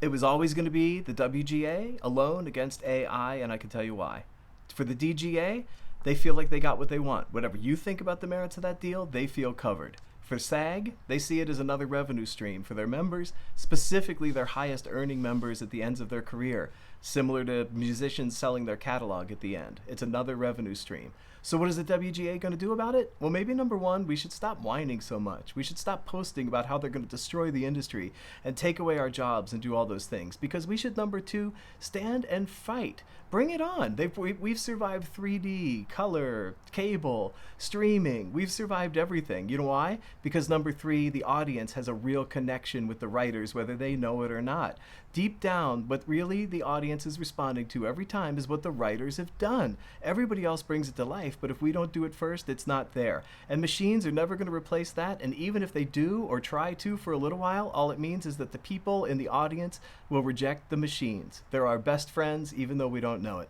It was always going to be the WGA alone against AI, and I can tell you why. For the DGA, they feel like they got what they want. Whatever you think about the merits of that deal, they feel covered. For SAG, they see it as another revenue stream for their members, specifically their highest earning members at the ends of their career, similar to musicians selling their catalog at the end. It's another revenue stream. So what is the WGA going to do about it? Well, maybe number one, we should stop whining so much. We should stop posting about how they're going to destroy the industry and take away our jobs and do all those things. Because we should, number two, stand and fight. Bring it on. We've survived 3D, color, cable, streaming. We've survived everything. You know why? Because number three, the audience has a real connection with the writers, whether they know it or not. Deep down, what really the audience is responding to every time is what the writers have done. Everybody else brings it to life, but if we don't do it first, it's not there. And machines are never going to replace that, and even if they do or try to for a little while, all it means is that the people in the audience will reject the machines. They're our best friends, even though we don't know it.